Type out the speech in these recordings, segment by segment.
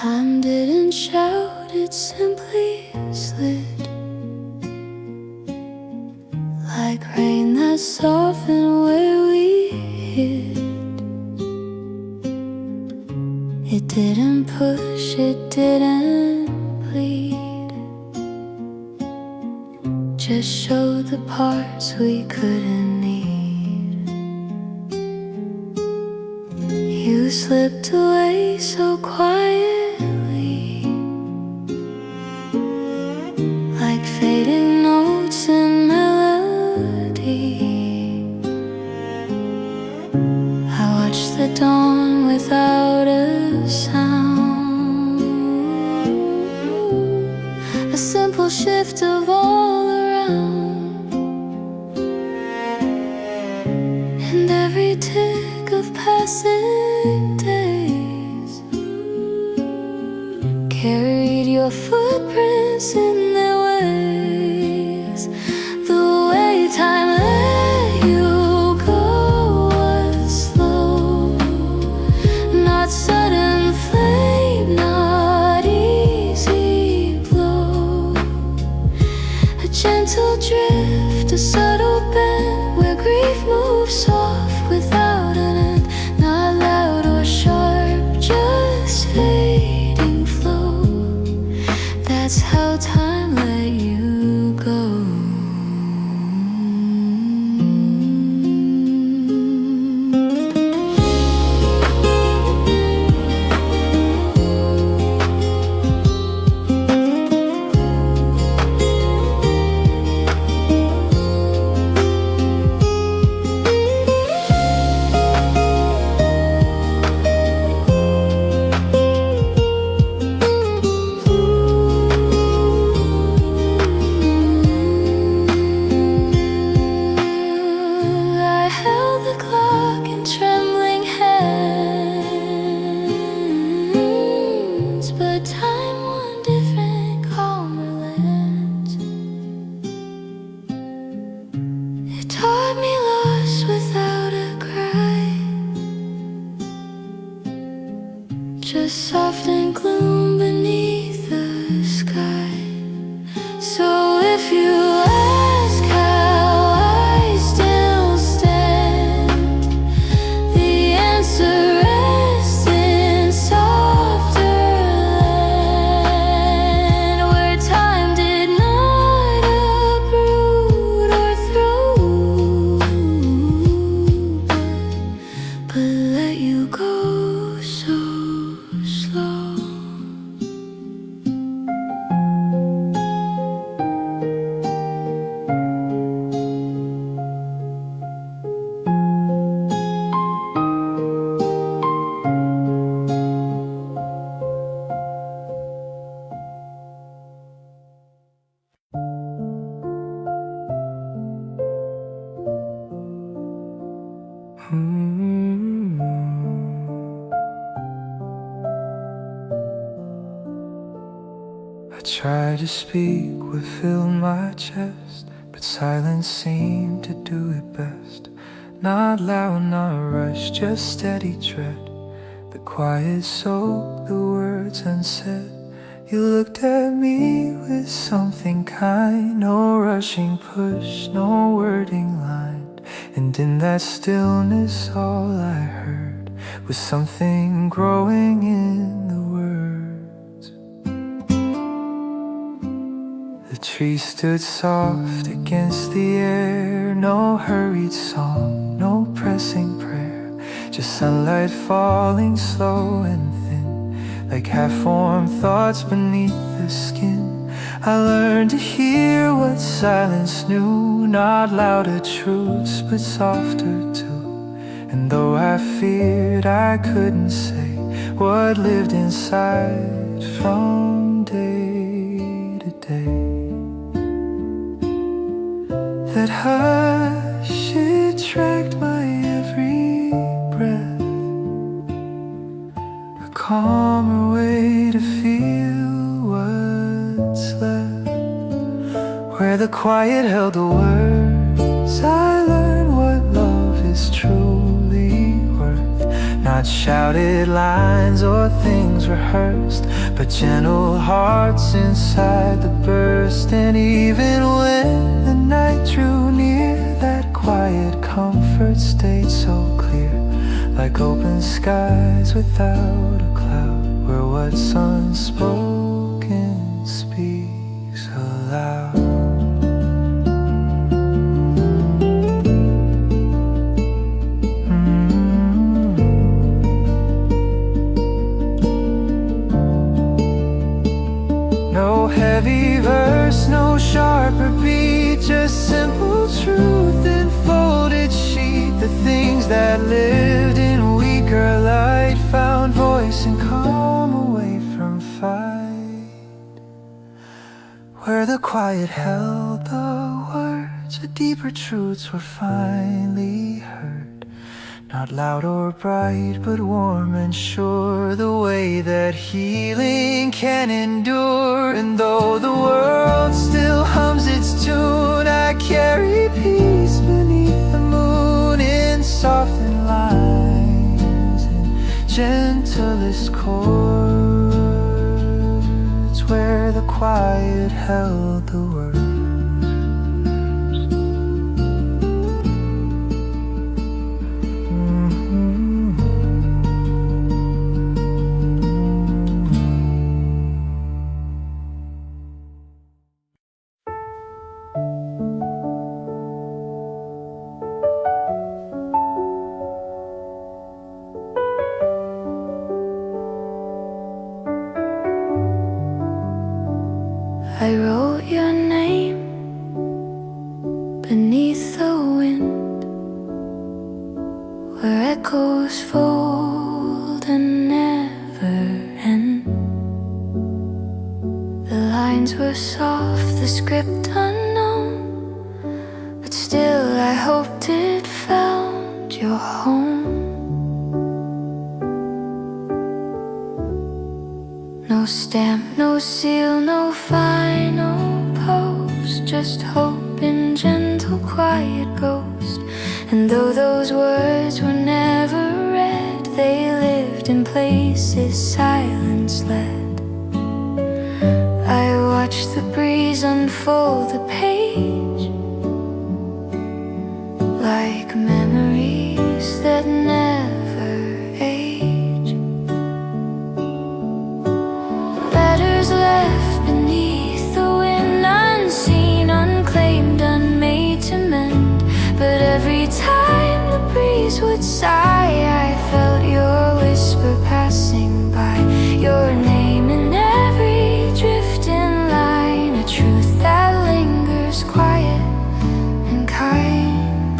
Time didn't shout, it simply slid like rain that softened where we hid. It didn't push, it didn't plead, just showed the parts we couldn't need. You slipped away so quietly, like fading notes in melody. I watched the dawn without a sound, a simple shift of all around, and every tick of passing days carried your footprints in their ways. The way time let you go was slow, not sudden flame, not easy blow. A gentle drift, a subtle bend, where grief moves soft without an end. Not loud or sharp, just fading flow. That's how time let you go. I held the clock in trembling hands, but time won different, calmer lands. It taught me loss without a cry, just soft and gloom beneath the sky. So if you ask how I still stand, the answer rests in softer land, where time did not uproot or throw, but let you go so slow. I tried to speak what filled my chest, but silence seemed to do it best. Not loud, not rushed, just steady tread. The quiet soaked the words unsaid. You looked at me with something kind, no rushing push, no wording lined. And in that stillness all I heard was something growing in the words. The tree stood soft against the air, no hurried song, no pressing prayer, just sunlight falling slow and thin, like half-formed thoughts beneath the skin. I learned to hear what silence knew, not louder truths, but softer too. And though I feared I couldn't say what lived inside from day to day, that hush, it tracked my every breath, a calmer way to feel what's left, where the quiet held the words. I learned what love is truly worth, not Not shouted lines or things rehearsed, but gentle hearts inside the burst. And even when the night drew near, that quiet comfort stayed so clear, like open skies without a cloud, where what's unspoken speaks aloud. No heavy verse, no sharper beat, just simple truth in folded sheet. The things that lived in weaker light found voice and calm away from fight. Where the quiet held the words, the deeper truths were finally heard. Not loud or bright, but warm and sure, the way that healing can endure. And though the world still hums its tune, I carry peace beneath the moon, in softened lines and gentlest chords, where the quiet held the words. I wrote your name beneath the wind, where echoes fold and never end. The lines were soft, the script unknown, but still I hoped it found your home. No stamp, no seal, no final post, just hope in gentle quiet ghost. And though those words were never read, they lived in places silence led. I watched the breeze unfold the page, like memories that never age. Letters left beneath the wind, unseen, unclaimed, unmade to mend. But every time the breeze would sigh, I felt your whisper passing by, your name in every drifting line, a truth that lingers quiet and kind.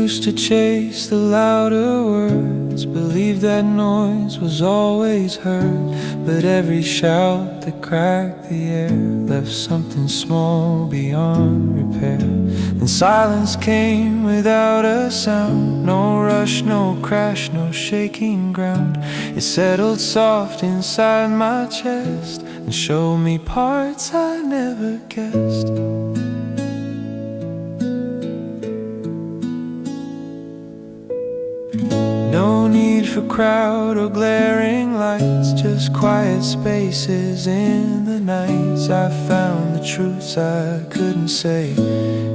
used to chase the louder words, believed that noise was always heard. But every shout that cracked the air left something small beyond repair. Then silence came without a sound, no rush, no crash, no shaking ground. It settled soft inside my chest and showed me parts I never guessed. No need for crowd or glaring lights, just quiet spaces in the nights. I found the truths I couldn't say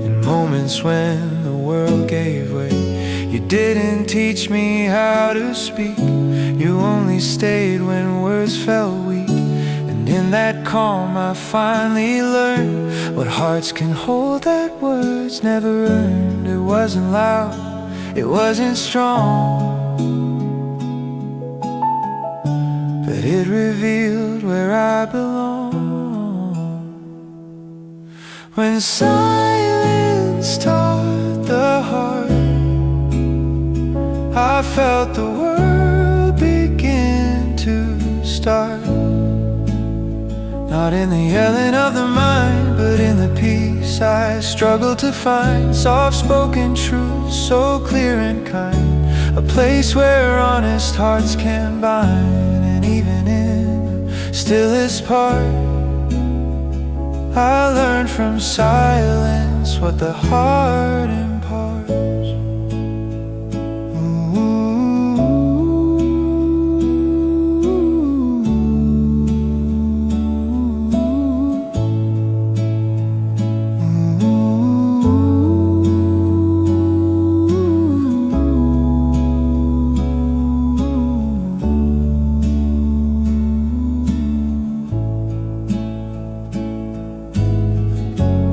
in moments when the world gave way. You didn't teach me how to speak, you only stayed when words felt weak. And in that calm I finally learned what hearts can hold that words never earned. It wasn't loud, it wasn't strong, but it revealed where I belong. When silence taught the heart, I felt the world begin to start. Not in the yelling of the mind, but in the peace I struggled to find. Soft-spoken truth, so clear and kind, a place where honest hearts can bind. And even in the stillest part, I learned from silence what the heart imparts.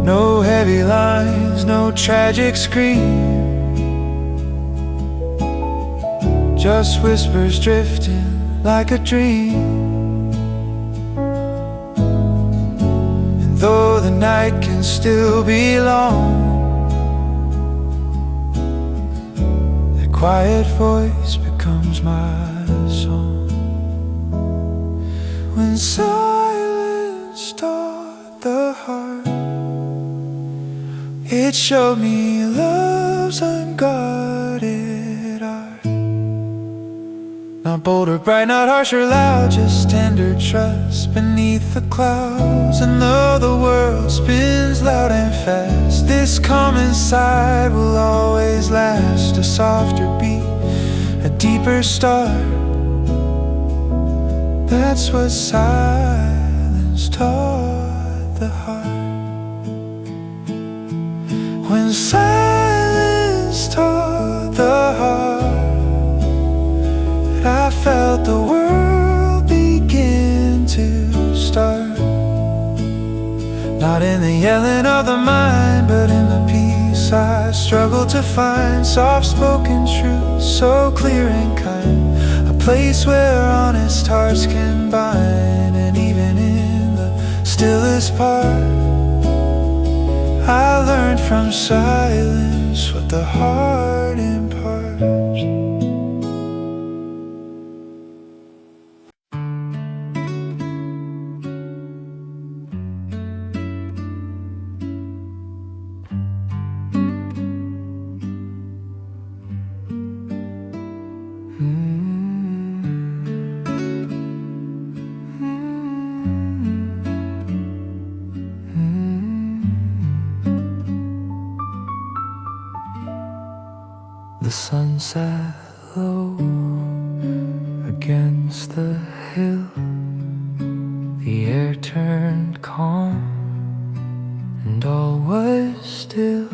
No heavy lines, no tragic scream, just whispers drifting like a dream. And though the night can still be long, that quiet voice becomes my song. When silence taught the heart, it showed me love's unguarded art. Not bold or bright, not harsh or loud, just tender trust beneath the clouds. And though the world spins loud and fast, this calm inside will always last. A softer beat, a deeper start, that's what silence taught the heart. When silence taught the heart, I felt the world begin to start. Not in the yelling of the mind, but in the peace I struggled to find. Soft-spoken truth, so clear and kind, a place where honest hearts can bind. And even in the stillest part, I learned from silence what the heart imparts. The sun sat low against the hill, the air turned calm and all was still.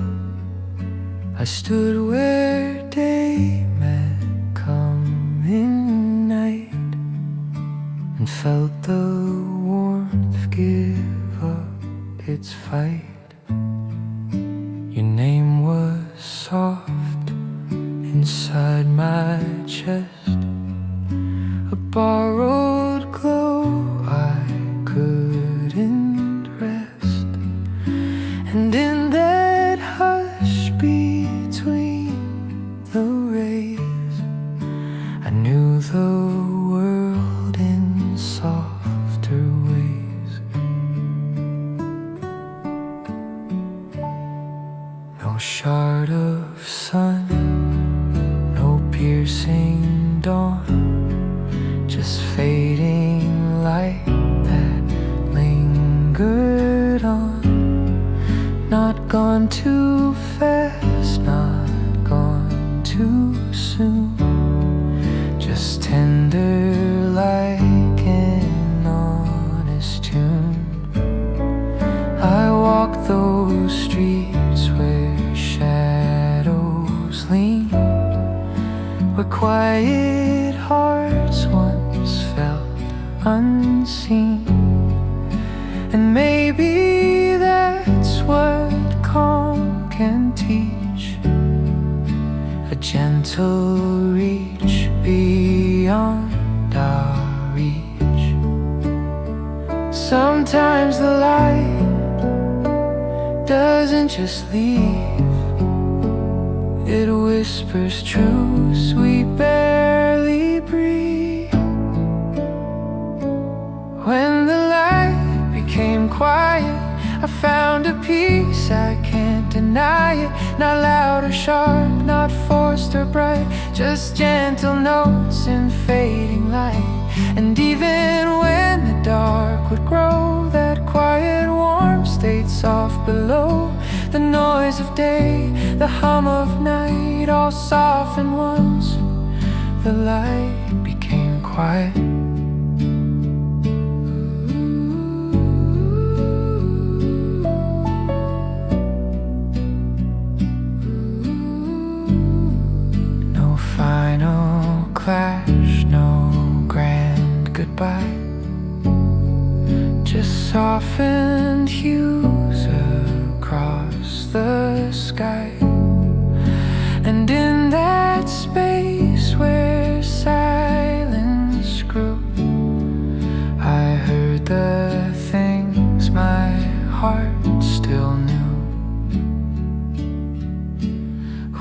I stood where day met coming night and felt the warmth give up its fight. Your name was soft inside my chest, a borrowed glow I couldn't rest. And in that hush between No shard of sun, no piercing dawn, just fading light that lingered on. Not gone too fast, not gone too soon, just tender like an honest tune. I walk those streets where shadows lean, where quiet hearts once felt unseen. And maybe that's what calm can teach, a gentle reach beyond our reach. Sometimes the light doesn't just leave, it whispers truths we barely breathe. When the light became quiet, I found a peace, I can't deny it. Not loud or sharp, not forced or bright, just gentle notes in fading light. And even when the dark would grow, that quiet warmth stayed soft below. The noise of day, the hum of night, all softened once the light became quiet. No final clash, no grand goodbye, just softened hues across the sky. And in that space where silence grew, I heard the things my heart still knew.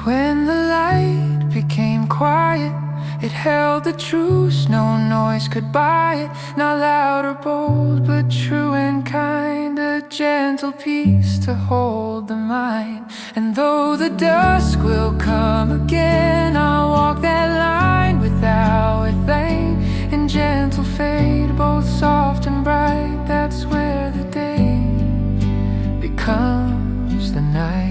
When the light became quiet, it held the truth, no noise could buy it. Not loud or bold, but true and kind, a gentle peace to hold the mind. And though the dusk will come again, I'll walk that line without a thing. In gentle fade, both soft and bright, that's where the day becomes the night.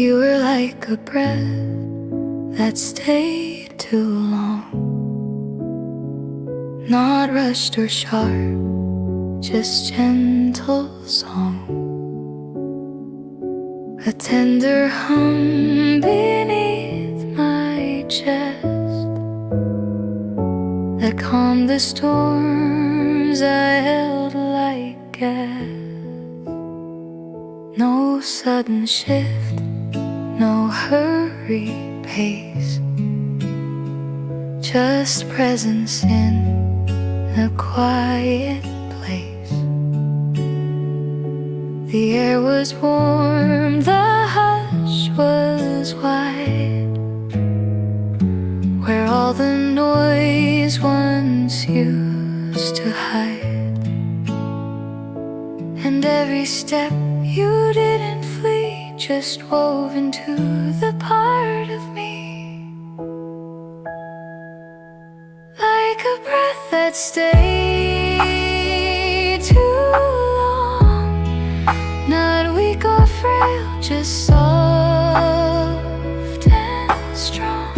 You were like a breath that stayed too long, not rushed or sharp, just gentle song. A tender hum beneath my chest that calmed the storms I held like gas. No sudden shift, no hurried pace, just presence in a quiet place. The air was warm, the hush was wide, where all the noise once used to hide. And every step you didn't flee, just wove into the part of me, like a breath that stayed too long, not weak or frail, just soft and strong.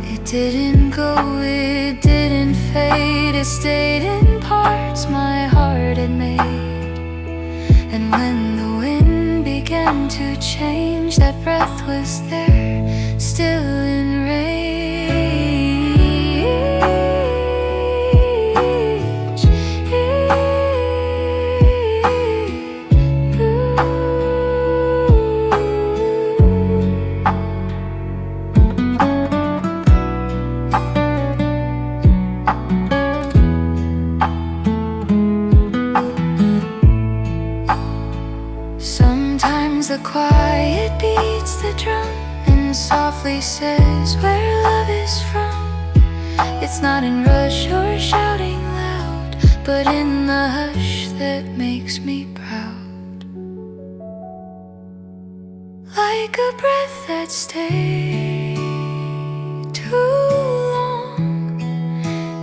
It didn't go, it didn't fade, it stayed in parts my heart had made. And when the wind began to change. That breath was there, still in rage. The quiet beats the drum and softly says where love is from. It's not in rush or shouting loud, but in the hush that makes me proud. Like a breath that stayed too long,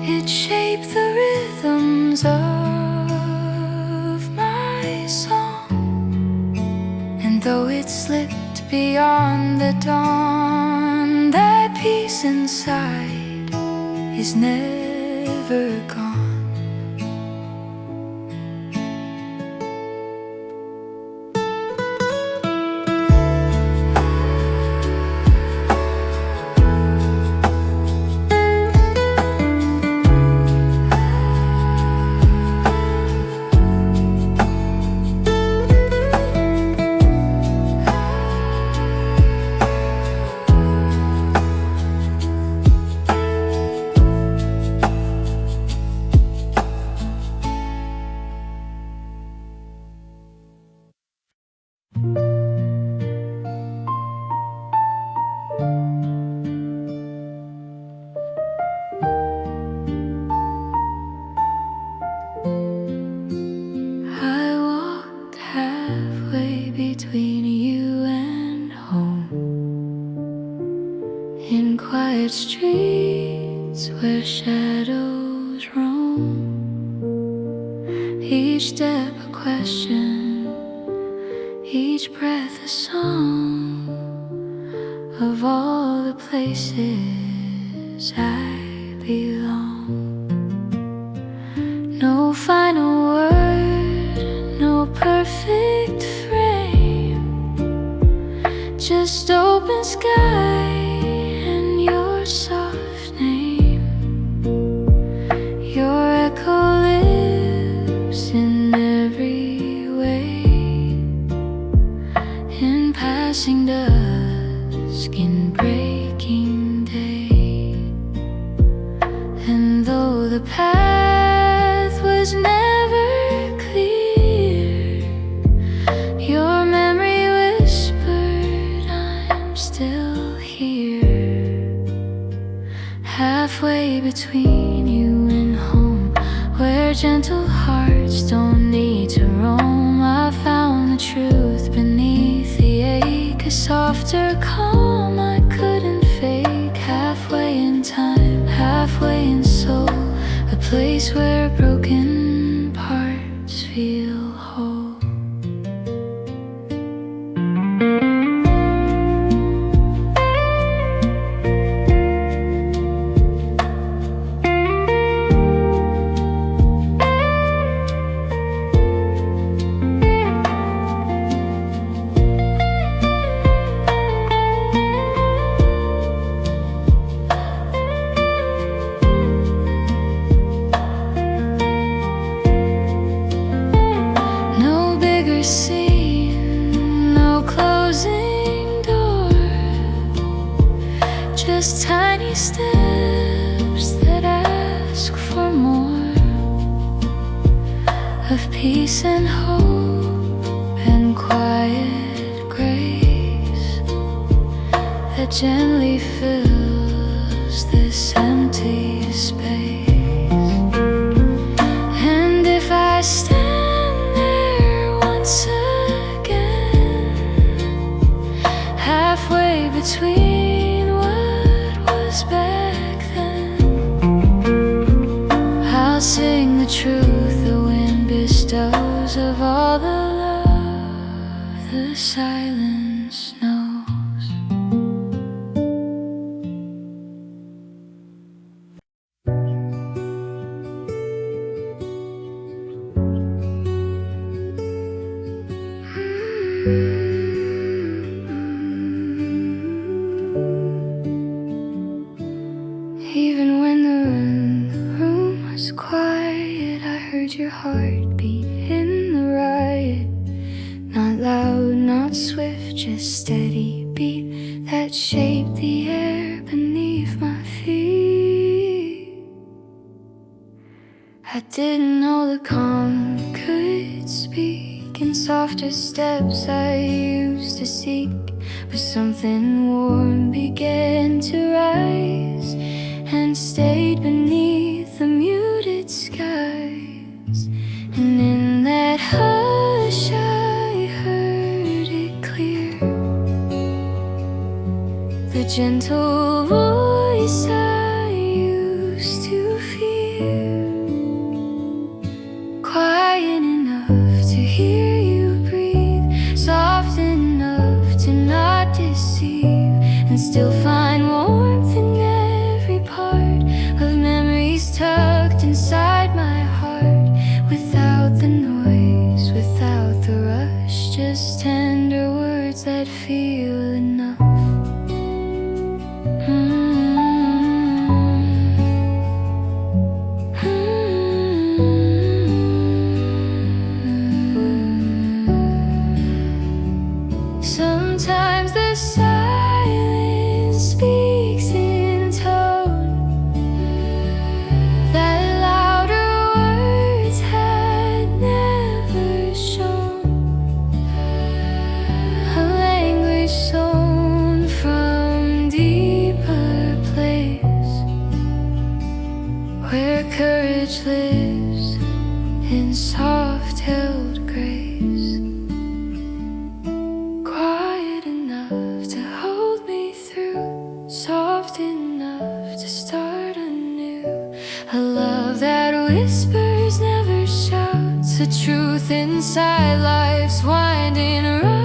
it shaped the rhythms of my song. Though it slipped beyond the dawn, that peace inside is never gone. Between you and home, in quiet streets where shadows roam, each step a question, each breath a song of all the places I belong. No final word, no perfect just open sky and your soft name. Your echo lives in every way, in passing dusk, in breaking day. And though the path was never clear, your memory still here, halfway between you and home, where gentle hearts don't need to roam. I found the truth beneath the ache, a softer calm I couldn't fake. Halfway in time, halfway in soul, a place where broken parts feel whole. Just tiny steps that ask for more of peace and hope and quiet grace that gently fills this empty space. And if I stand there once again, halfway between back then, I'll sing the truth the wind bestows of all the love the silence knows. heartbeat in the riot. Not loud, not swift, just steady beat that shaped the air beneath my feet. I didn't know the calm could speak in softer steps I used to seek, but something warm began to rise and stayed beneath the muted skies. And in that hush I heard it clear, the gentle voice I used to fear. Quiet enough to hear you breathe, soft enough to not deceive, and still find warmth in every part of memories tucked inside my heart. Without the noise, without the rush, just tender words that feel enough. Sometimes the silence speaks in tone that louder words had never shown, a language sown from deeper place, where courage lives in soft held grace. Quiet enough to hold me through, soft enough to start anew. A love that whispers, never shouts, the truth inside life's winding rounds.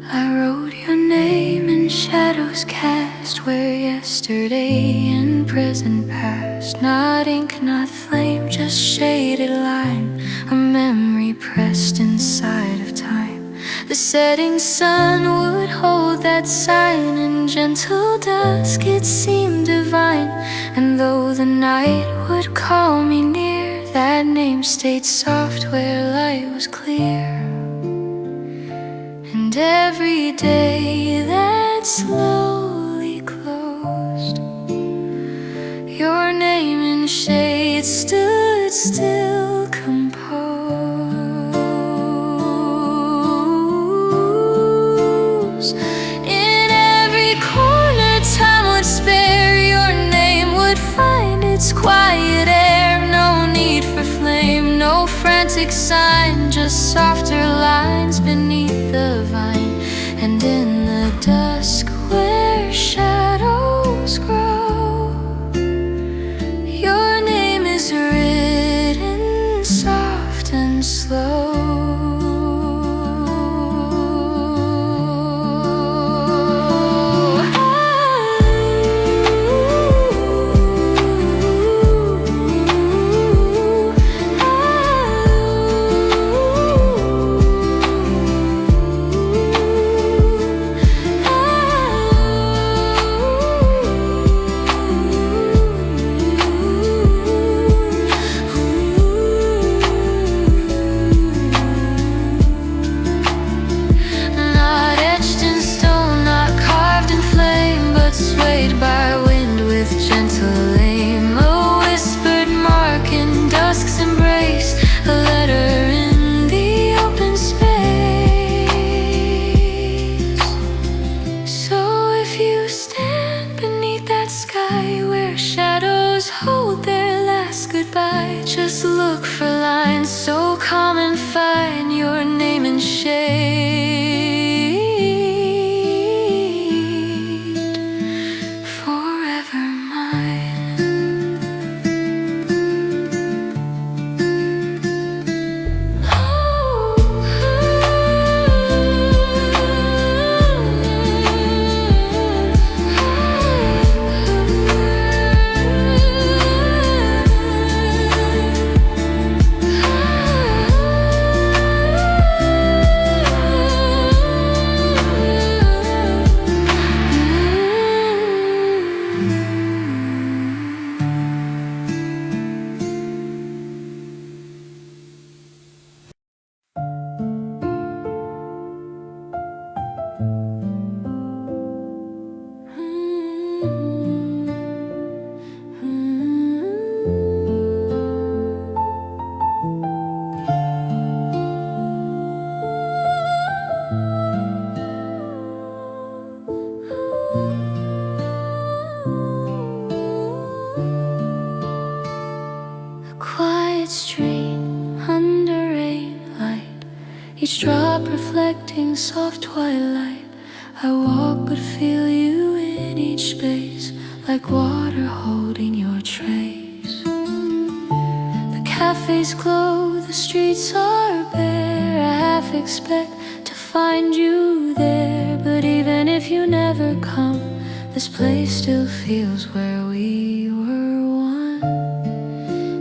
I wrote your name in shadows cast where yesterday and present past. Not ink, not flame, just shaded line, a memory pressed inside of time. The setting sun would hold that sign. In gentle dusk it seemed divine, and though the night would call me near, that name stayed soft where light was clear. And every day that slowly closed, your name in shade stood still, composed. In every corner time would spare, your name would find its quiet air. No need for flame, no frantic sign, just softer lines beneath the vine. And in the dusk where shadows grow, your name is written soft and slow. find your name in shade, forever mine. Quiet street under rain light, each drop reflecting soft twilight. I walk but feel you in each space, like water holding your trace. The cafes glow, the streets are bare. I half expect to find you there, but even if you never come, this place still feels where we were one.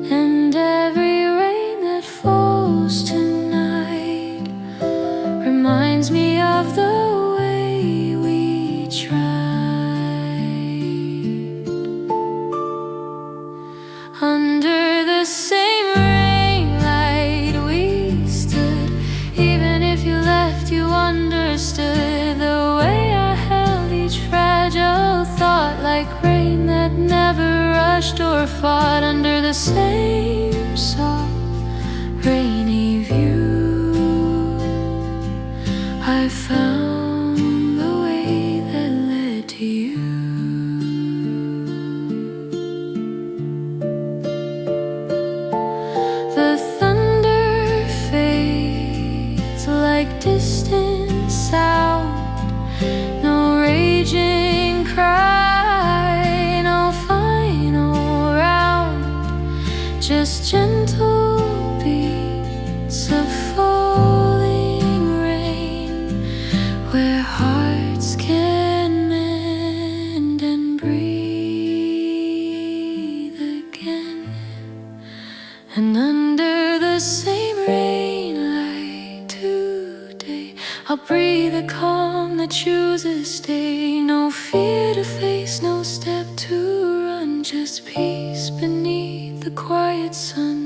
And every rain that falls tonight reminds me of the way we tried. Under the same rain light we stood. Even if you left, you understood the way I held each fragile thought, like rain that never rushed or fought. Under the same soft rainy view, I found the way that led to you. The thunder fades like distant sound, no raging cry, no final round, just gentle beats of falling rain, where hearts can mend and breathe again. And under the same rain light today, I'll breathe a calm that chooses stay. No fear to face, no step to run, just peace beneath the quiet sun.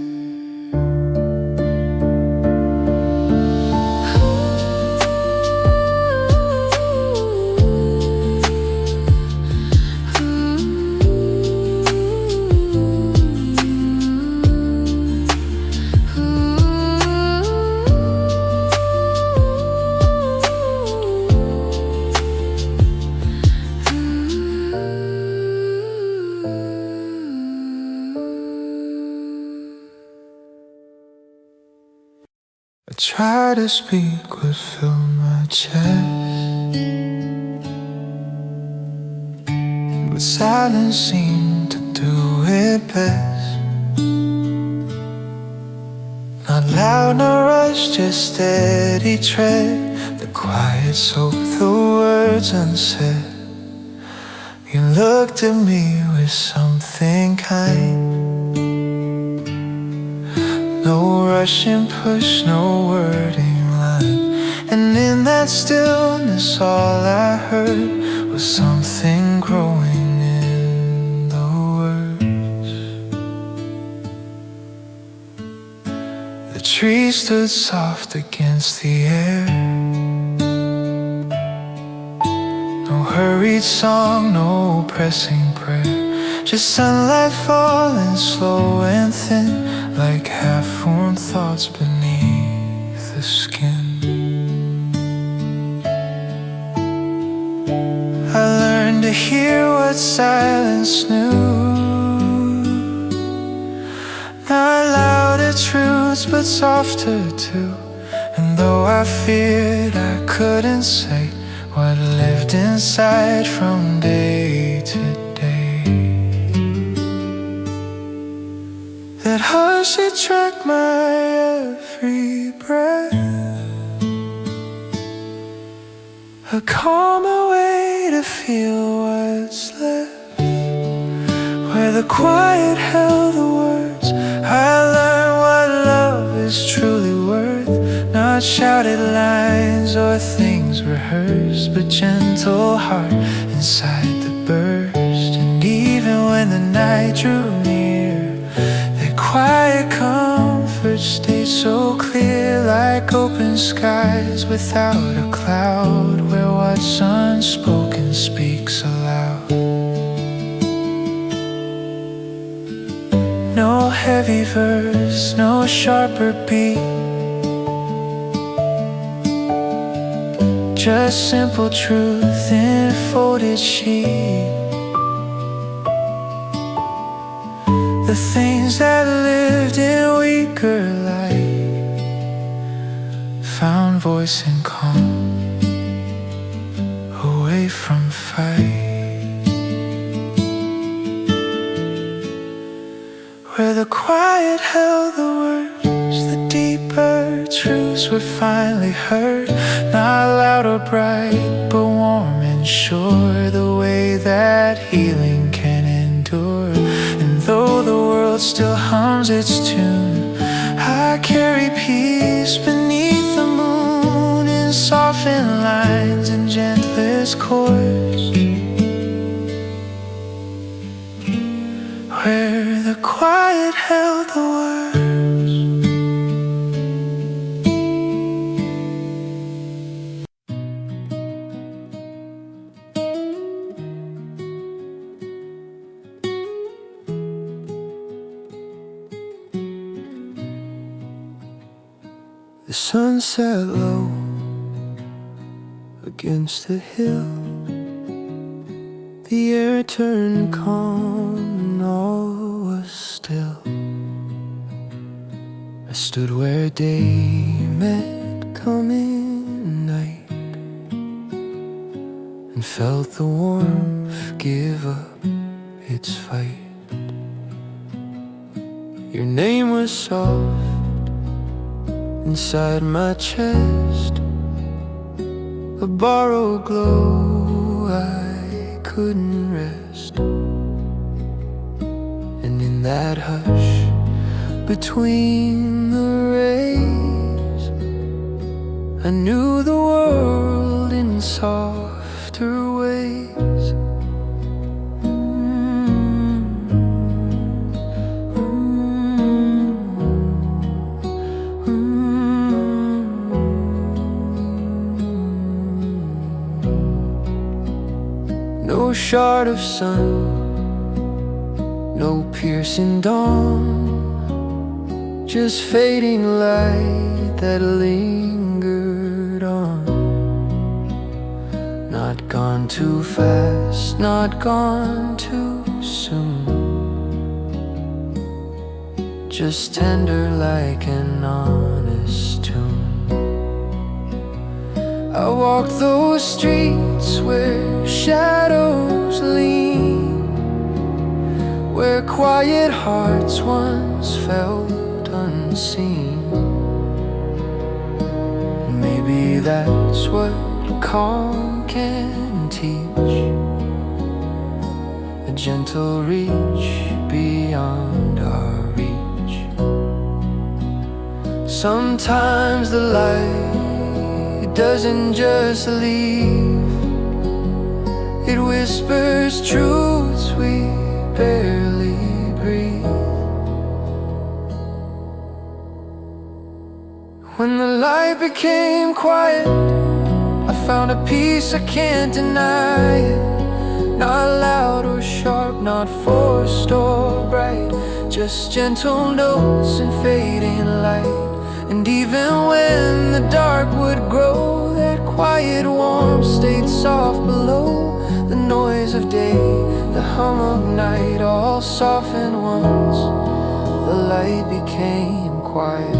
I try to speak what filled my chest, but silence seemed to do it best. Not loud, no rush, just steady tread. The quiet soaked the words unsaid. You looked at me with something kind. No rushing push, no wording line. And in that stillness all I heard was something growing in the words. The tree stood soft against the air. No hurried song, no pressing prayer, just sunlight falling slow and thin, like half-formed thoughts beneath the skin. I learned to hear what silence knew, not loud or true, roots but softer too. And though I feared I couldn't say what lived inside from day to day, that hush it tracked my every breath, a calmer way to feel what's left, where the quiet held the words I learned what love is truly worth. Not shouted lines or things rehearsed, but gentle heart inside the burst. And even when the night drew near, that quiet comfort stayed so clear, like open skies without a cloud, where what's unspoken speaks aloud. No heavy verse, no sharper beat, just simple truth in folded sheet. The things that lived in weaker light found voice in calm, away from fight, where the quiet held the words, the deeper truths were finally heard. Not loud or bright, but warm and sure, the way that healing can endure. And though the world still hums its tune, I carry peace beneath the moon, in softened lines and gentlest chords, where the quiet held the words. The sun set low against the hill, the air turned calm and all was still. I stood where day met coming night, and felt the warmth give up its fight. Your name was soft inside my chest, a borrowed glow, I couldn't rest. And in that hush between the rays, I knew the world in softer ways. No shard of sun, no piercing dawn, just fading light that lingered on. Not gone too fast, not gone too soon, just tender like an honest tune. I walk those streets where shadows lean, where quiet hearts once felt unseen. And maybe that's what calm can teach, a gentle reach beyond our reach. Sometimes the light doesn't just leave, it whispers truths we barely breathe. When the light became quiet, I found a peace I can't deny it. Not loud or sharp, not forced or bright, just gentle notes and fading light. And even when the dark would grow, that quiet warmth stayed soft below. The noise of day, the hum of night, all softened once the light became quiet.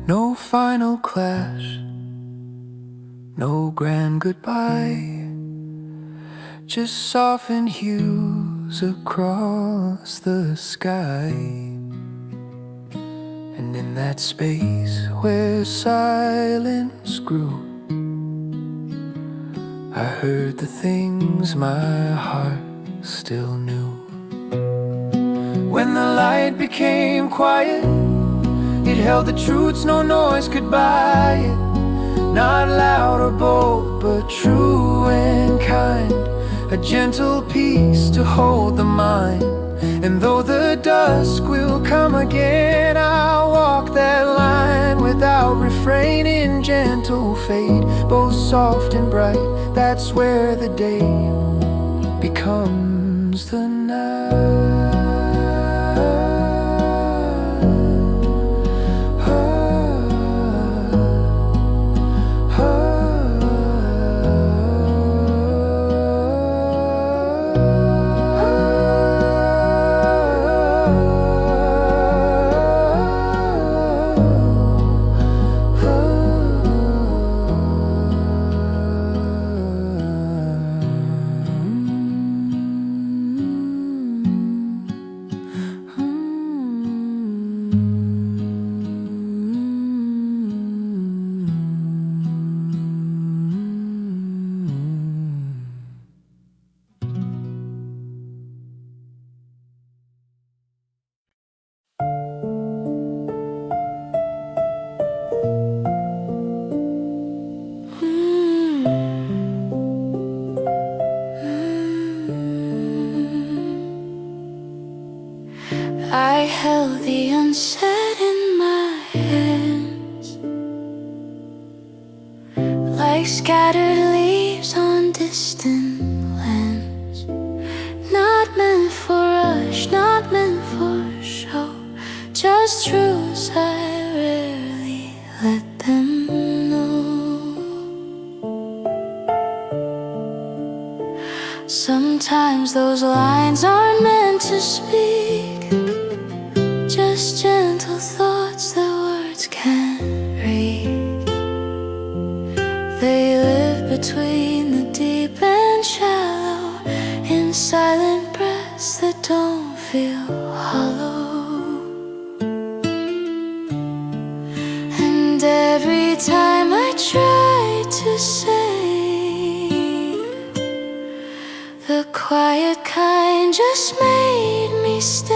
No final clash, no grand goodbye, just softened hues across the sky. And in that space where silence grew, I heard the things my heart still knew. When the light became quiet, it held the truths no noise could buy it. Not loud or bold, but true and kind. A gentle peace to hold the mind. And though the dusk will come again, I'll walk that line without refraining. Gentle fade, both soft and bright. That's where the day becomes the night. I held the unsaid in my hands, like scattered leaves on distant lands. Not meant for rush, not meant for show, just truths I rarely let them know. Sometimes those lines aren't meant to speak, just gentle thoughts that words can't read. They live between the deep and shallow, in silent breaths that don't feel hollow. And every time I try to say, the quiet kind just made me stay.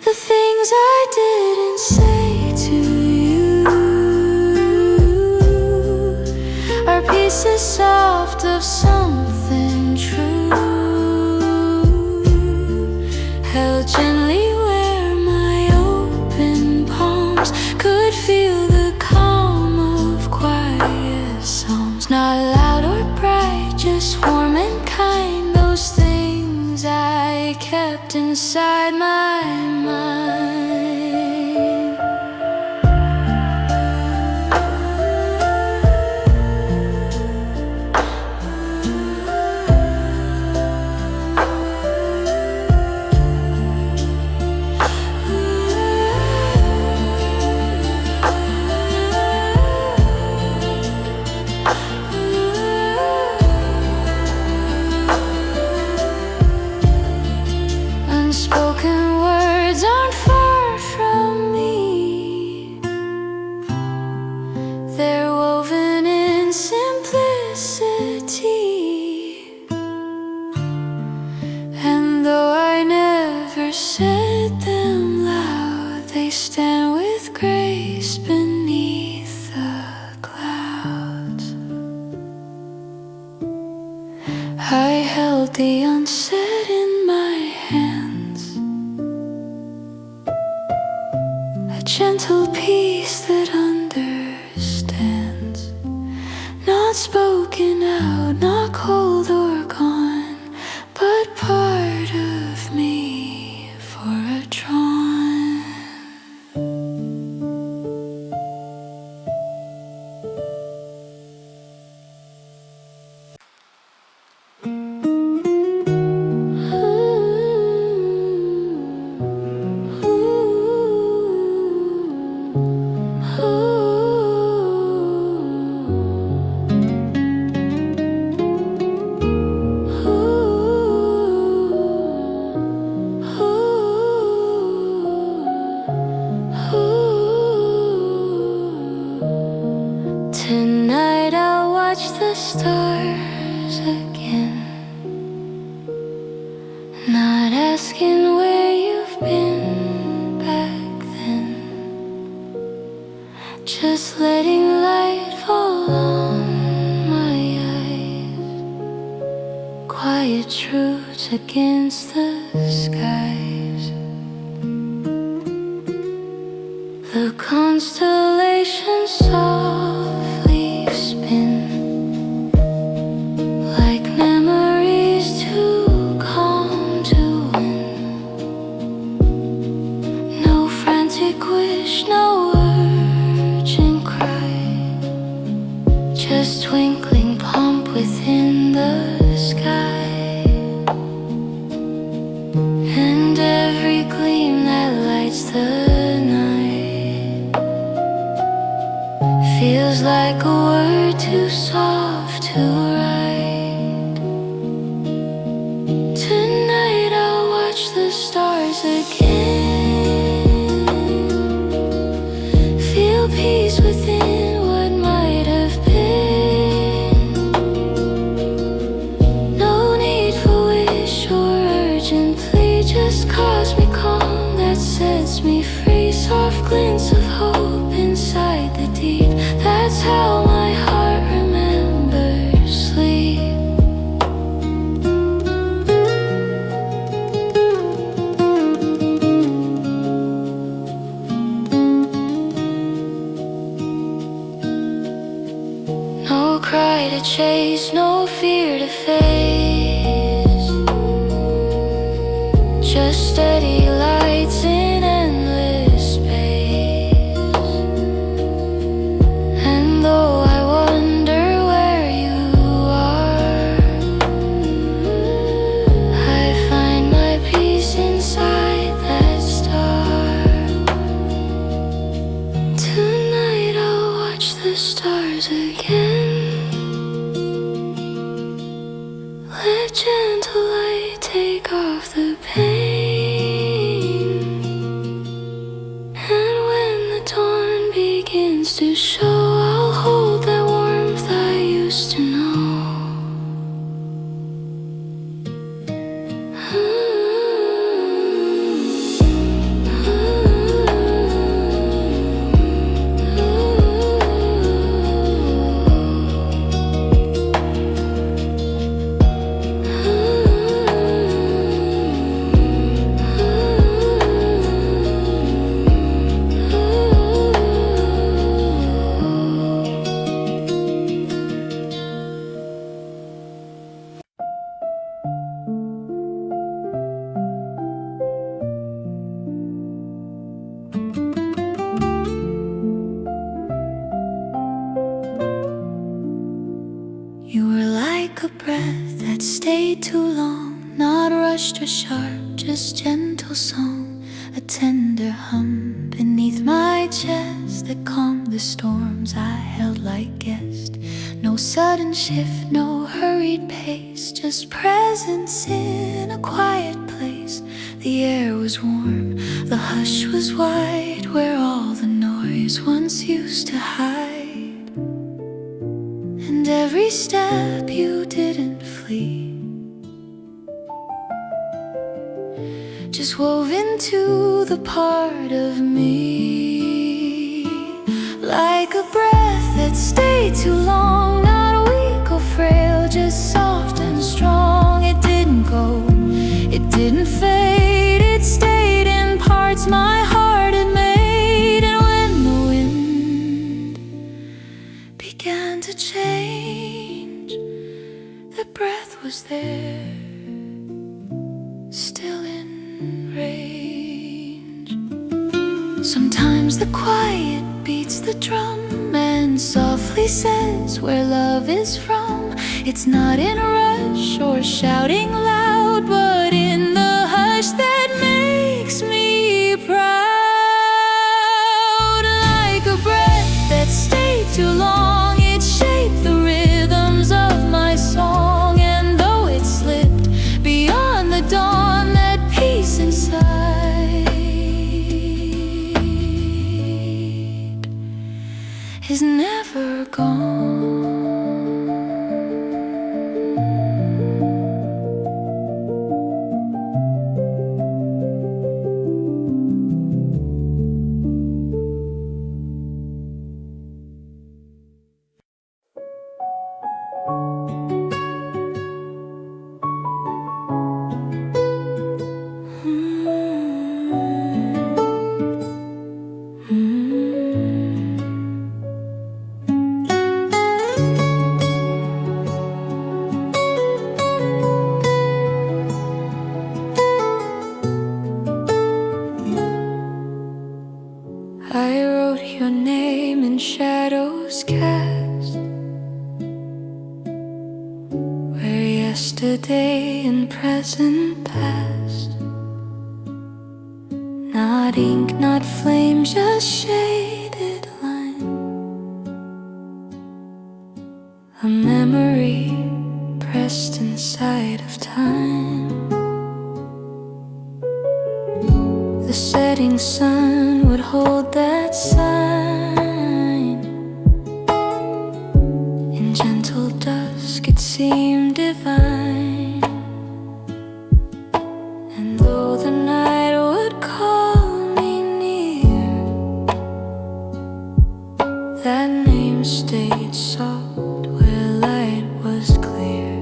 The things I didn't say to you are pieces soft of something true, held gently where my open palms could feel the calm of quiet psalms. Not loud or bright, just warm and kind. Those things I kept inside my mind. Unspoken words aren't far from me. They're woven in simplicity. And though I never said them loud, they stand with grace beneath the clouds. I held the unsaid in my hands, a gentle peace that understands, not spoken out, not cold or gone, but part of me foredrawn. Tonight I'll watch the stars again, not asking where you've been back then, just letting light fall on my eyes, quiet truths against the skies. The constellations softly spin like memories too calm to win. No frantic wish, no urgent cry, just twinkling pomp within the sky. And every gleam that lights the feels like a word too soft to write. Tonight I'll watch the stars again, feel peace within what might have been. No need for wish or urgent plea, just cosmic calm that sets me free. Soft glints of hope inside the deep, that's how my heart remembers sleep. No cry to chase, no fear to face, just steady lights in endless space. And though I wonder where you are, I find my peace inside that star. Tonight I'll watch the stars again, let gentle light take off the pain. And when the dawn begins to show, I'll hold that warmth I used to know. You were like a breath that stayed too long, not rushed or sharp, just gentle song. A tender hum beneath my chest that calmed the storms I held like guest. No sudden shift, no hurried pace, just presence in a quiet place. The air was warm, the hush was wide, where all the noise once used to hide. And every step you didn't flee, just wove into the part of me. Like a breath that stayed too long, not weak or frail, just soft and strong. It didn't go, it didn't fade, it stayed in parts my heart had made. And when the wind began to change, the breath was there, still in range. Sometimes the quiet beats the drum and softly says where love is from. It's not in a rush or shouting loud, but in the hush that makes me proud. Like a breath that stayed too long, it shaped the rhythms of my song. And though it slipped beyond the dawn, that peace inside is never never gone. I wrote your name in shadows cast where yesterday and present past. Not ink, not flame, just shaded line. A memory pressed inside of time. The setting sun would hold that sign. In gentle dusk it seemed divine. And though the night would call me near, that name stayed soft where light was clear.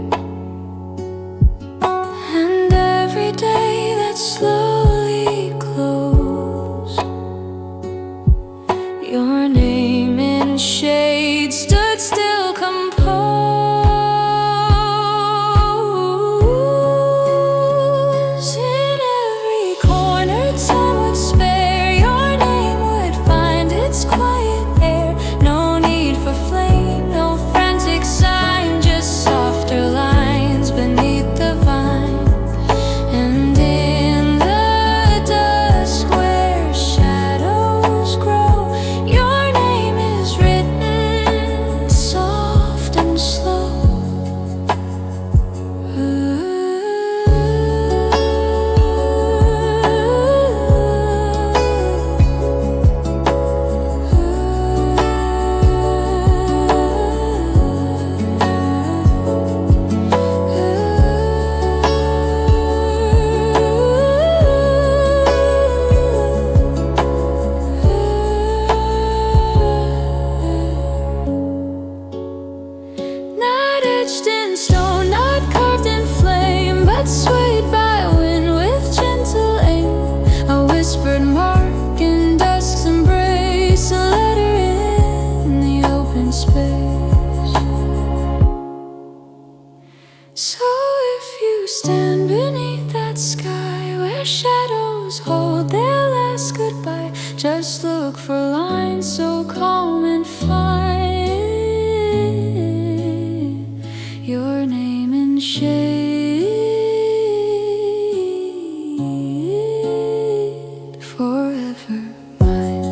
And every day that slowly closed, your name in shade stood still composed. In every corner time would spare, your name would find its quiet air. No need for flame, no frantic sign, just softer lines beneath the vine. And in the dusk where shadows grow, your name is written soft and slow. Not etched in stone, not carved in flame, but swayed by wind with gentle aim. A whispered mark in dusk's embrace, a letter in the open space. So if you stand beneath that sky where shadows hold their last goodbye, just look for lines so calm and fine. Your name in shade, forever mine.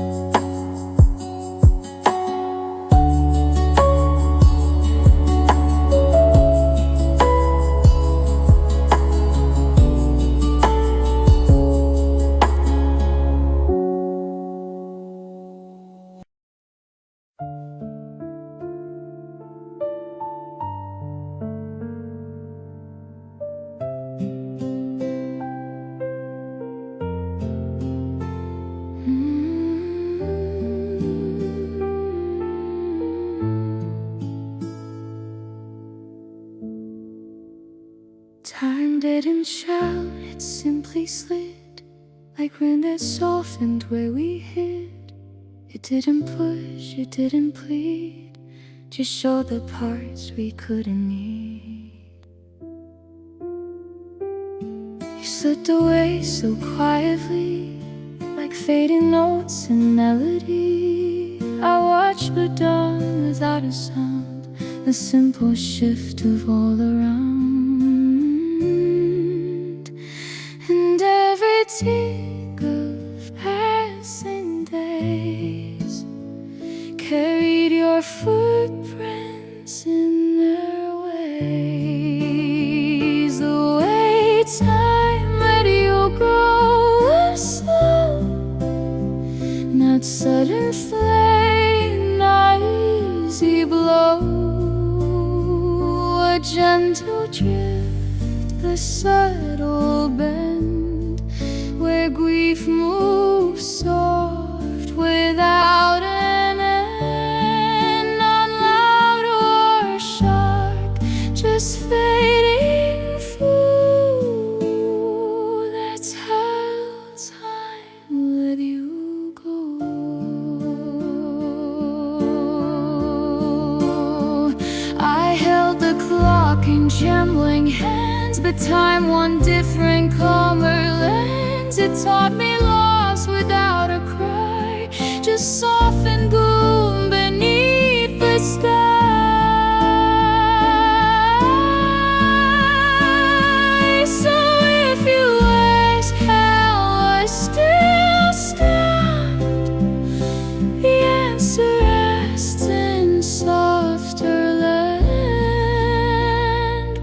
Time didn't shout, it simply slid, like wind that softened where we hid. It didn't push, it didn't plead, just showed the parts we couldn't need. You slipped away so quietly, like fading notes in melody. I watched the dawn without a sound, the simple shift of all around. And every tick of passing days carried your footprints in their ways. The way time let you go was slow, not sudden flame, not easy gentle drift, the subtle bend, where grief moves soft without an end, not loud or sharp, just fading through. That's how time let you go. I held the clock in trembling hands, but time won different calmer lens. It taught me loss without a cry, just softened gloom beneath the sky. So if you ask how I still stand, the answer rests in softer land,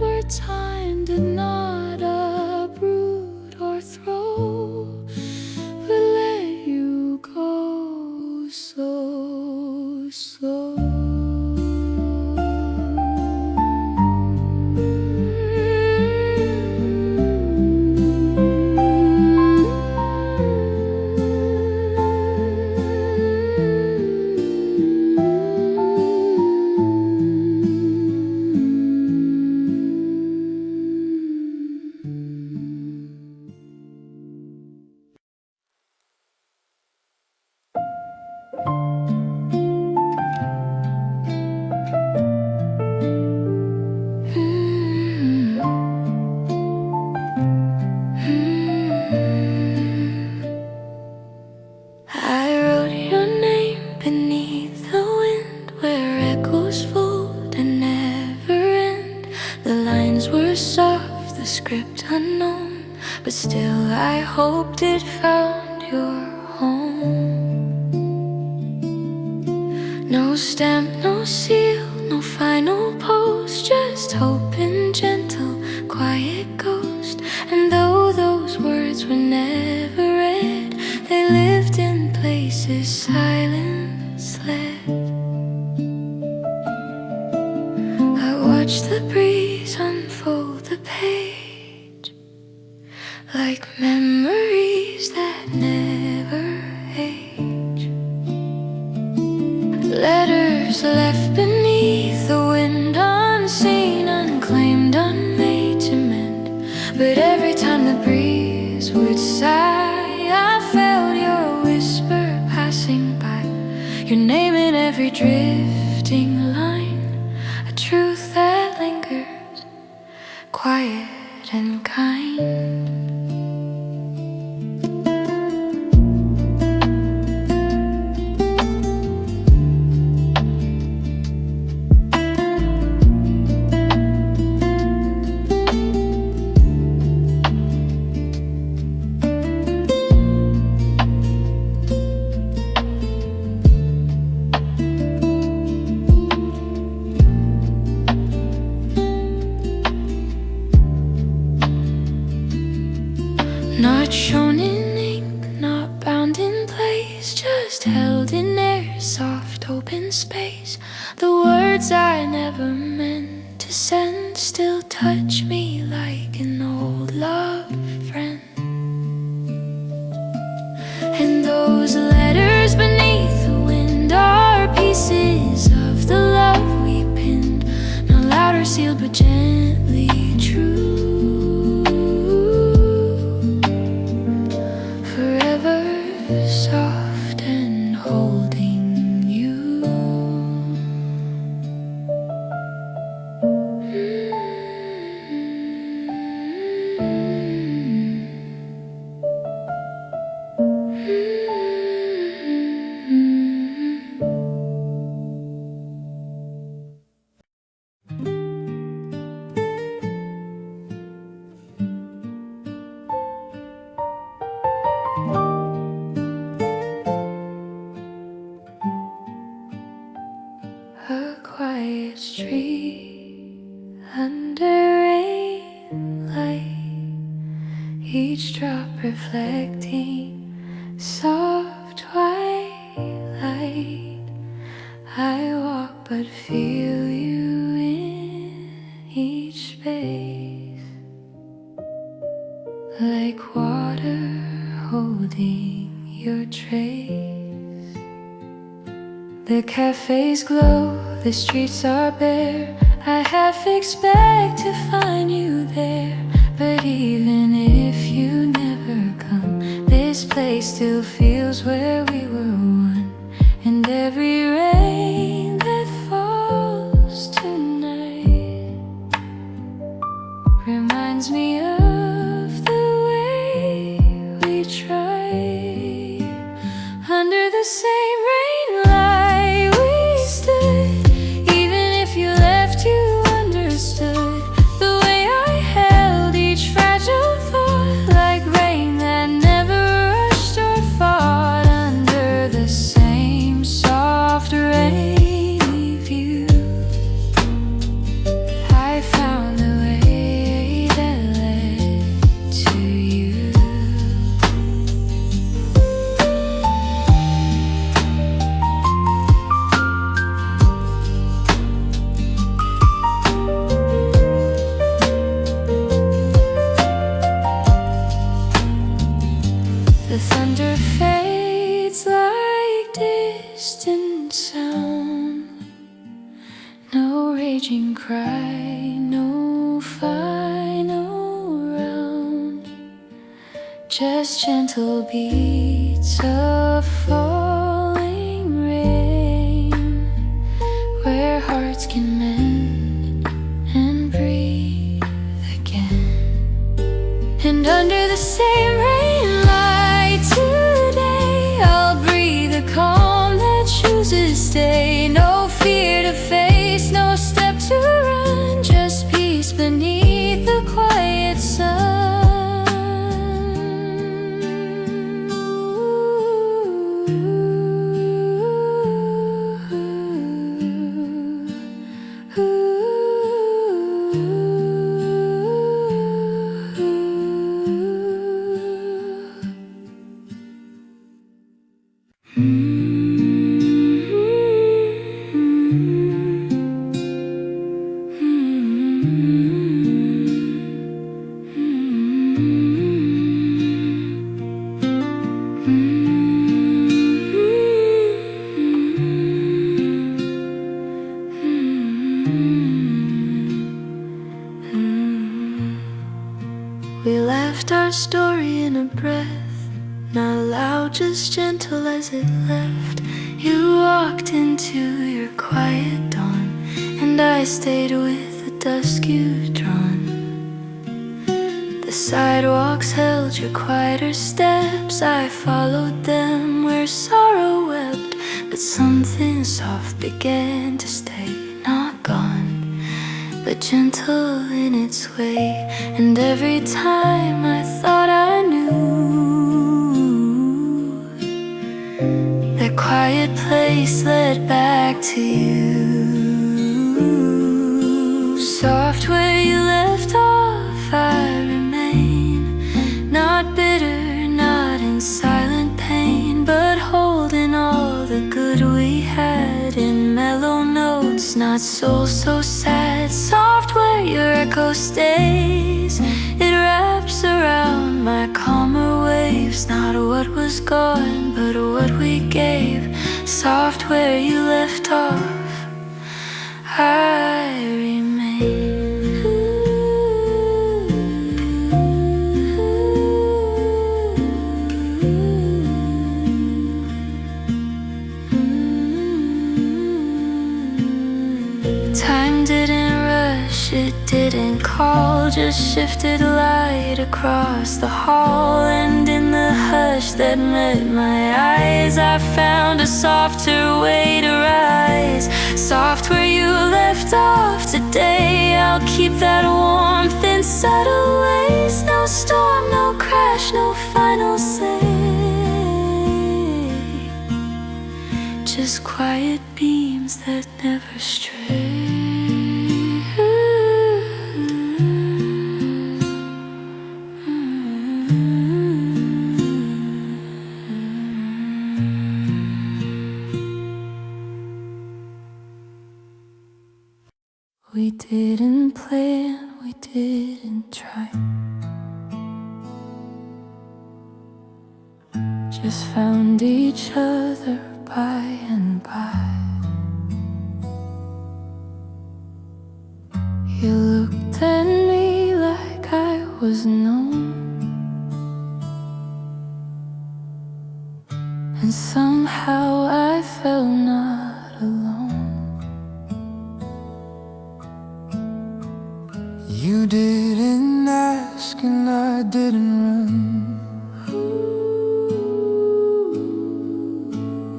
where time did not uproot or throw, but let you go so slow. I wrote your name beneath the wind, where echoes fold and never end. The lines were soft, the script unknown, but still I hoped it found your home. No stamp, no seal, no final post, just hope and gentle, quiet ghost. And though those words were never read, they lived in places silence led. I watched the breeze unfold the page, like memories that never age. Letters left beneath the wind, unseen, unclaimed, unmade to mend. But every time the breeze would sigh, I felt your whisper passing by, your name in every drifting line, a truth that lingers, quiet and kind. Not shown in ink, not bound in place, just held in air, soft open space. The words I never meant to send still touch me like an old loved friend. And those letters beneath the wind are pieces of the love we pinned, not loud or sealed but gently true. Soft and holding you. A quiet street under rain light, each drop reflecting soft twilight. I walk but feel you in holding your trace. The cafes glow, the streets are bare. I half expect to find you there. But even if you never come, this place still feels where we were one. And every rain that falls tonight reminds me of the way we tried. Under the same rain light we stood. Even if you left, you understood the way I held each fragile thought, like rain that never rushed or fought. Under the same soft rainy view, I found the way that led to you. The thunder fades like distant sound. No raging cry, no final round. Just gentle beats of falling rain, where hearts can mend and breathe again. And under the same rain light today, I'll breathe a calm that chooses stay. No fear to face, no step to run, just peace beneath the quiet sun. We left our story in a breath, not loud, just gentle as it left. You walked into your quiet dawn, and I stayed with the dusk you'd drawn. The sidewalks held your quieter steps, I followed them where sorrow wept. But something soft began to stay, not gone, but gentle in its way. And every time I thought I knew, that quiet place led back to you. Soft where you left off, I remain, not bitter, not in silent pain, but holding all the good we had in mellow notes, not soul so sad. Soft where your echo stays, it wraps around my calmer waves. Not what was gone, but what we gave. Soft where you left off, I remain. Time didn't rush, it didn't call, just shifted light across the hall. And in the hush that met my eyes, I found a softer way to rise. Soft where you left off today, I'll keep that warmth in subtle ways. No storm, no crash, no final say, just quiet beams that never stray. We didn't plan, we didn't try. just found each other by and by. You looked at me like I was known, and somehow I felt not alone. You didn't ask and I didn't run.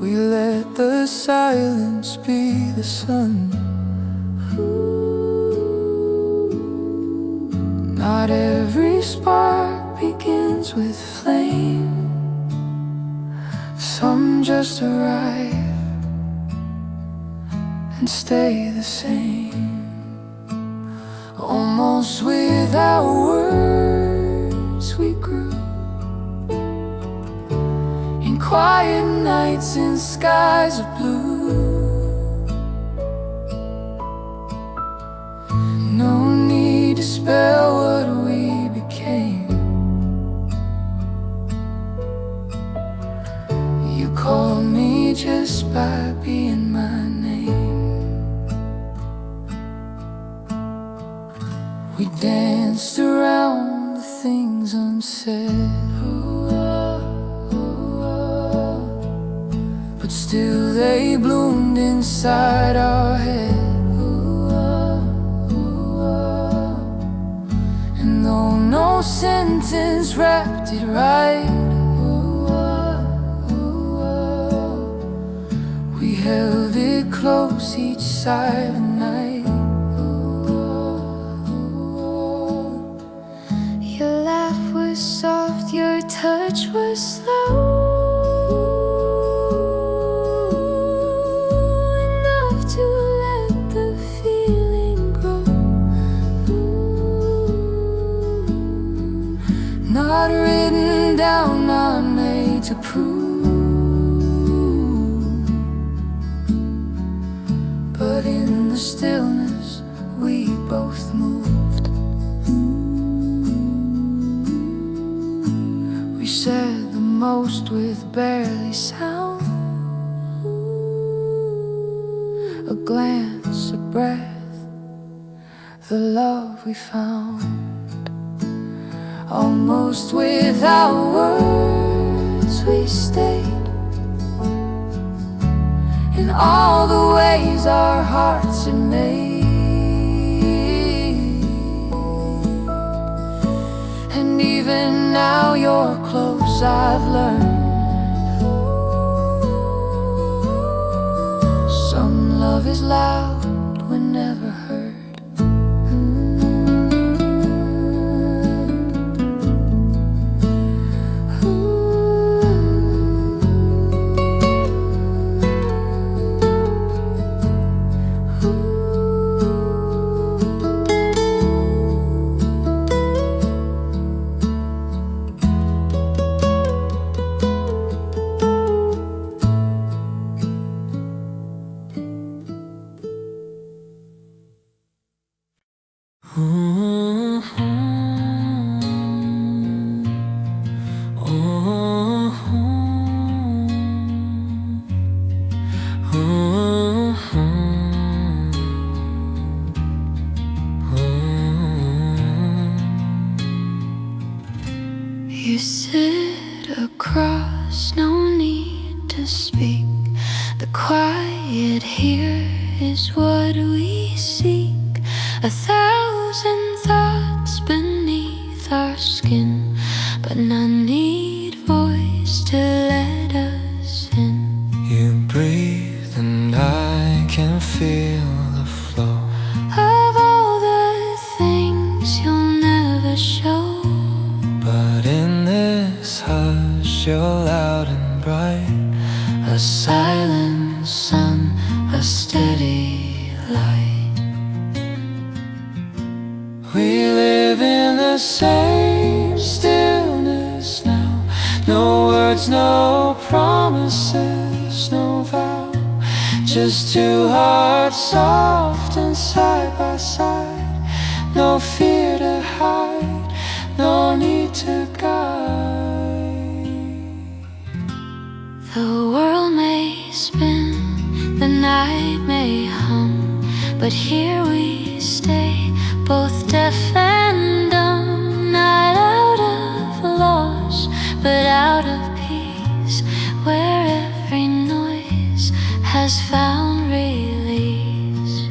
We let the silence be the sun. Not every spark begins with flame. Some just arrive and stay the same. Almost without words we grew, in quiet nights in skies of blue. No need to spell what we became. You called me just by being my name. We danced around the things unsaid, but still they bloomed inside our head. And though no sentence wrapped it right, we held it close each silent night. Your laugh was soft, your touch was slow, enough to let the feeling grow. Not written down, not made to prove, but in the stillness we both moved. We said the most with barely sound, a glance, a breath, the love we found. Almost without words we stayed, in all the ways our hearts had made. And even now you're close, I've learned some love is loud when never heard. You sit across, no need to speak. The quiet here is what we seek. 1,000 thoughts beneath our skin, but none need voice to let us in. You breathe and I can feel the flow Of all the things you'll never show, but in this hush you're loud and bright. a silent sun, a steady light. We live in the same stillness now. No words, no promises, no vow. Just two hearts soft and side by side. No fear to hide, no need to guide. The world may spin, the night may hum, but here we stay, both deaf and dumb. Not out of loss, but out of peace, where every noise has found release.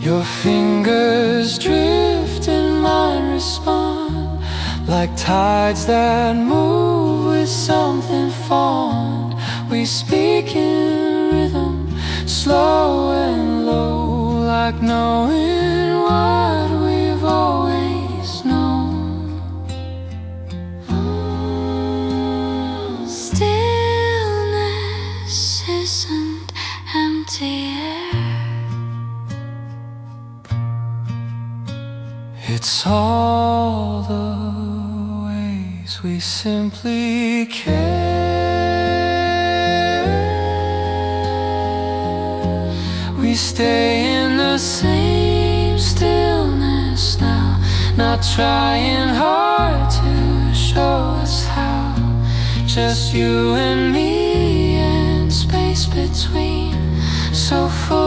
Your fingers drift and mine respond, like tides that move with something fond. We speak in rhythm, slow and low, like knowing what we've always known. Stillness isn't empty air. It's all the ways we simply care. We stay in the same stillness now, not trying hard to show us how. Just you and me and space between, so full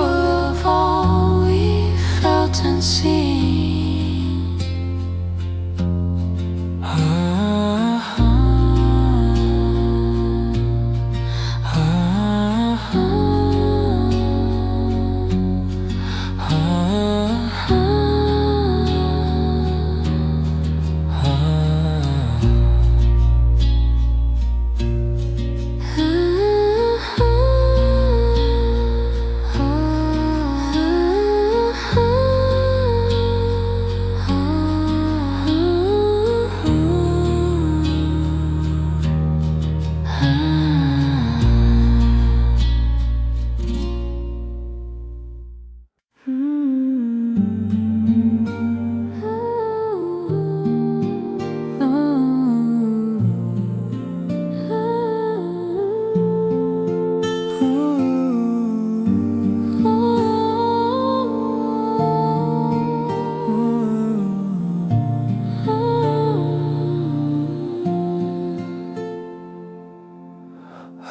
of all we felt and seen.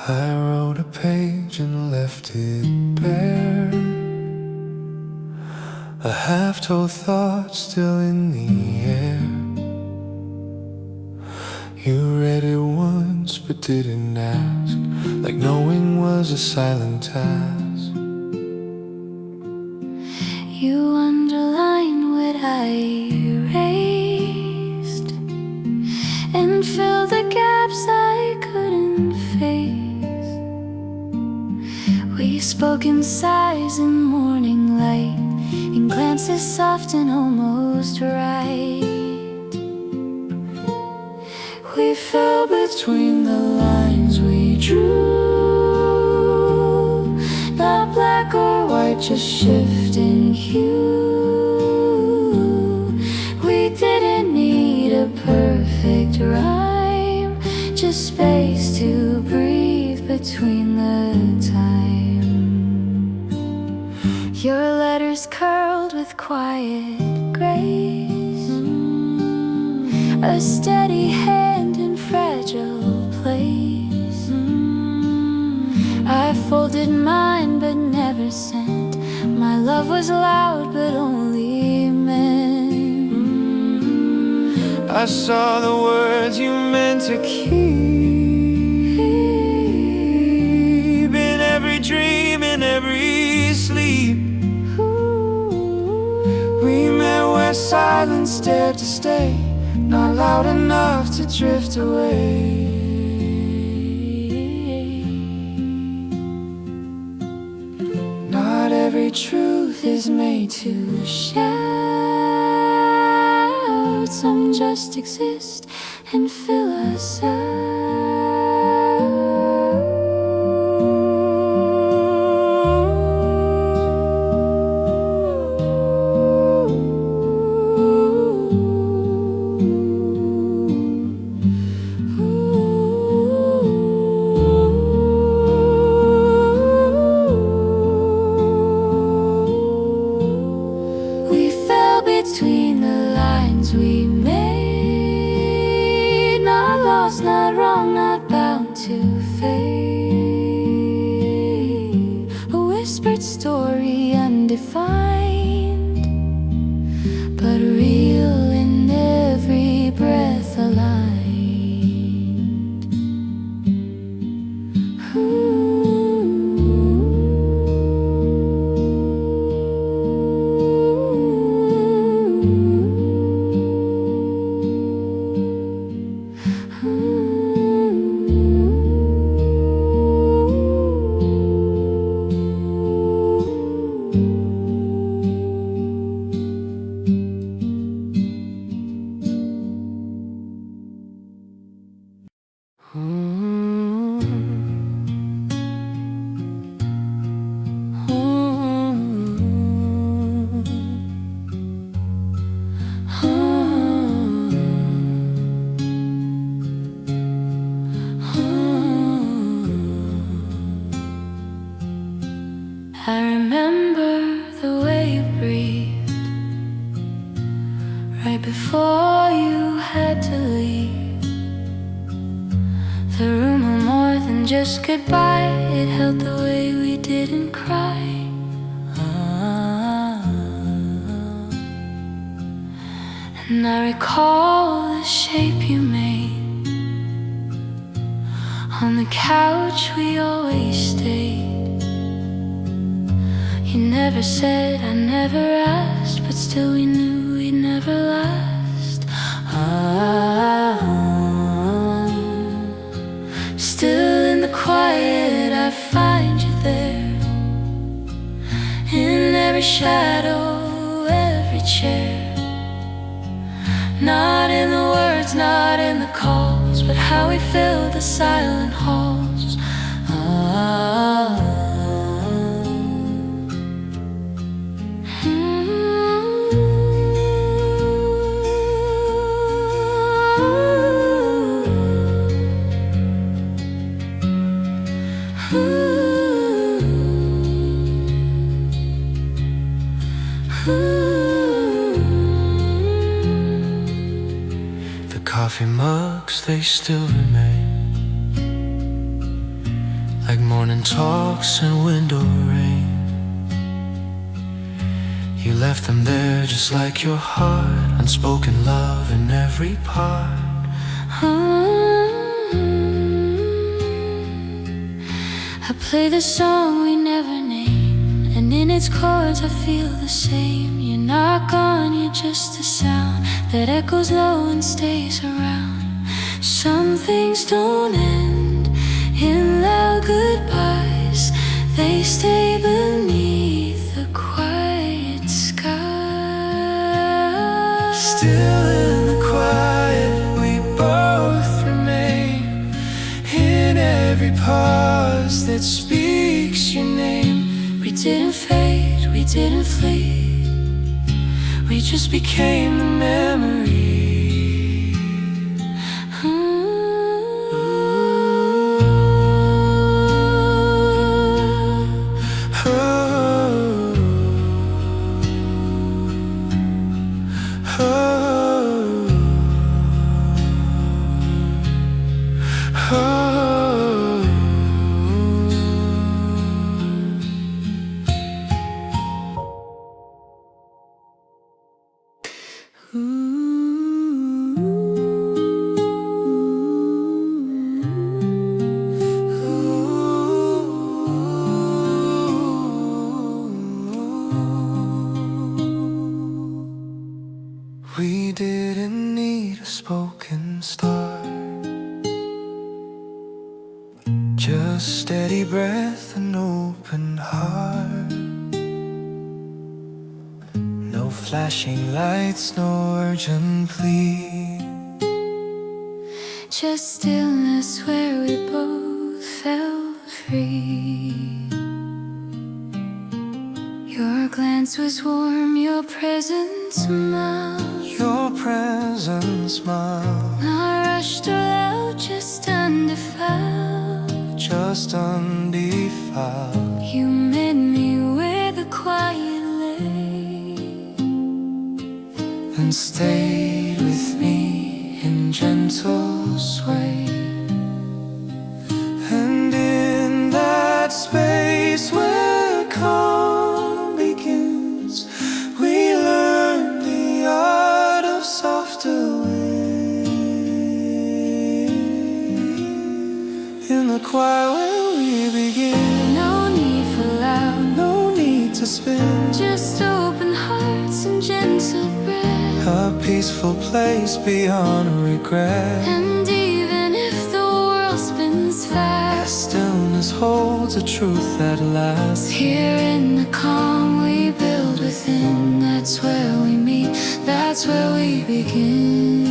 I wrote a page and left it bare, a half-told thought still in the air. You read it once but didn't ask, like knowing was a silent task. You underlined what I erased and filled the gaps I couldn't face. We spoke in sighs in morning light, in glances soft and almost right. We fell between the lines we drew, not black or white, just shifting hue. We didn't need a perfect rhyme, just space to breathe between the time. Your letters curled with quiet grace, a steady hand in fragile place. I folded mine but never sent. My love was loud but only meant. I saw the words you meant to keep in every dream, in every sleep. We met where silence dared to stay, not loud enough to drift away. Not every truth is made to shout. Some just exist and fill us between the lines we made. Not lost, not wrong, not undefined, but real in every breath aligned. I remember the way you breathed right before you had to leave. The room held more than just goodbye. It held the way we didn't cry. And I recall the shape you made on the couch we always stayed. You never said, I never asked, but still we knew we'd never last. Still in the quiet I find you there, in every shadow, every chair. Not in the words, not in the calls, but how we fill the silent halls. The coffee mugs, they still remain, like morning talks and window rain. You left them there just like your heart, unspoken love in every part. I play the song we never named, and in its chords I feel the same. You're not gone, you're just a sound that echoes low and stays around. Some things don't end in loud goodbyes, they stay beneath the quiet sky. Still in the quiet we both remain, in every pause that speaks your name. We didn't fade, we didn't flee, We just became the memory. We didn't need a spoken start, just steady breath and open heart. No flashing lights, no urgent plea, just stillness where we both felt free. Your glance was warm, your presence mild, your presence smile, not rushed or loud, just undefiled, just undefiled. You met me where the quiet lay, and stayed with me in gentle sway. And in that space where calm begins, just open hearts and gentle breath. A peaceful place beyond regret. And even if the world spins fast, Stillness holds a truth that lasts. here in the calm we build within, that's where we meet, that's where we begin.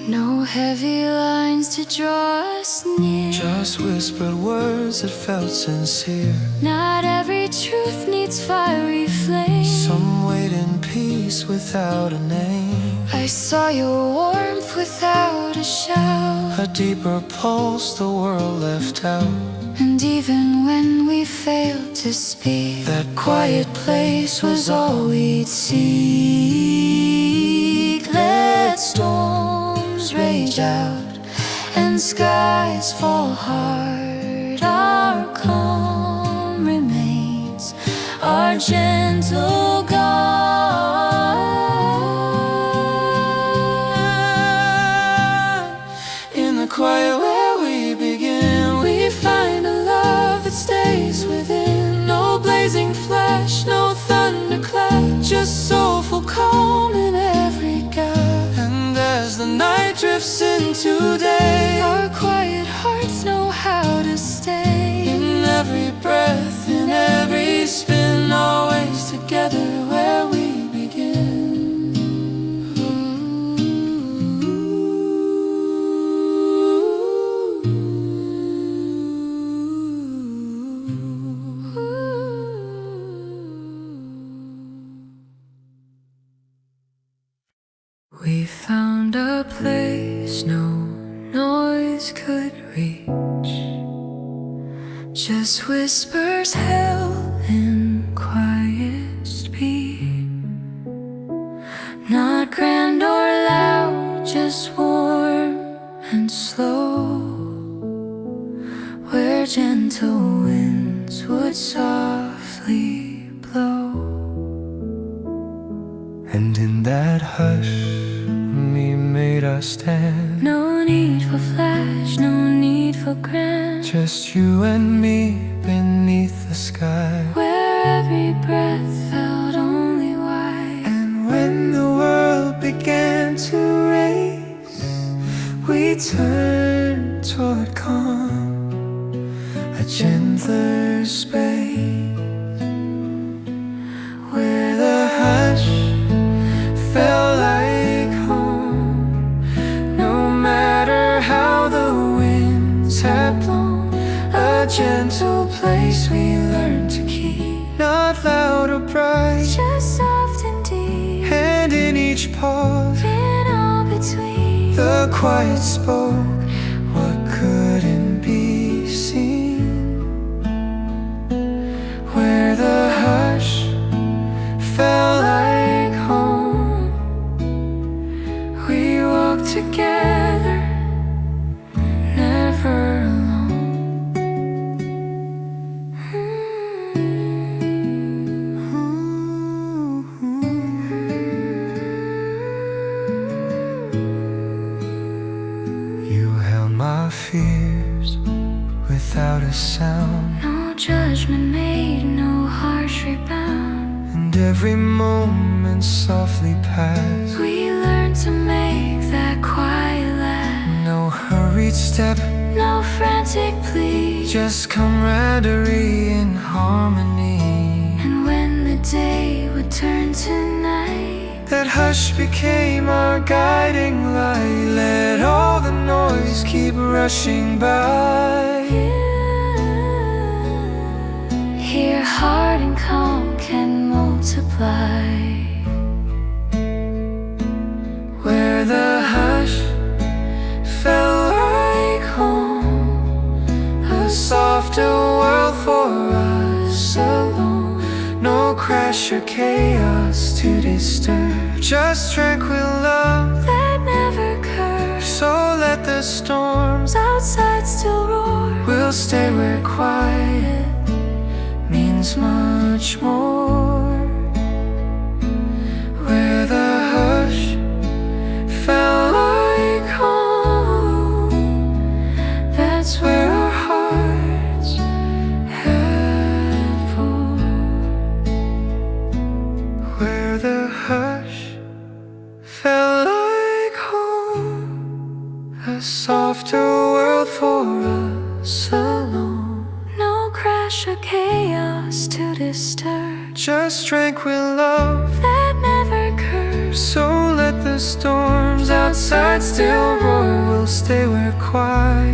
No heavy lines to draw us near, Just whispered words that felt sincere. not every truth needs fiery flames. Some wait in peace without a name. I saw your warmth without a shout, A deeper pulse the world left out. and even when we failed to speak, That quiet place was all we'd seek. Let storms rage out and skies fall hard, our calm remains, our gentle guide. In the quiet where we begin, we find a love that stays within. No blazing flash, no thunderclap, just soulful calm in every gap. And as the night drifts into day, Our quiet hearts know how to stay. in every breath, in every spin, always together where we begin. We found a place no noise could reach, just whispers held in quiet speed. Not grand or loud, just warm and slow, where gentle winds would softly blow. And in that hush, we made us stand. No need for flash, no need for grand, Just you and me beneath the sky. where every breath felt only wide. And when the world began to race, we turned toward calm, a gentler space, where the hush felt like home. No matter how the winds have blown, a gentle place we learned to keep. Not loud or bright, Just soft and deep, and in each pause, in all between. the quiet spoke what couldn't be seen. Where the hush felt like home, we walked together, never alone. You held my fears without a sound, No judgment made, no harsh rebound. and every moment softly passed. We learned to make that quiet last. No hurried step, No frantic plea, just camaraderie in harmony. and when the day would turn to night, That hush became our guiding light. Let all the noise keep rushing by. here heart and calm can multiply. Where the hush felt like home, a softer world for us alone. No crash or chaos, chaos to disturb, just tranquil love that never curves. So let the storms Outside still roar. we'll stay where quiet means much more, where the hush felt like home. That's where our hearts had formed, where the hush felt like home, a softer world for us alone. No crash or chaos to disturb, Just tranquil love, that never curves. so let the storms outside still roar. We'll stay where quiet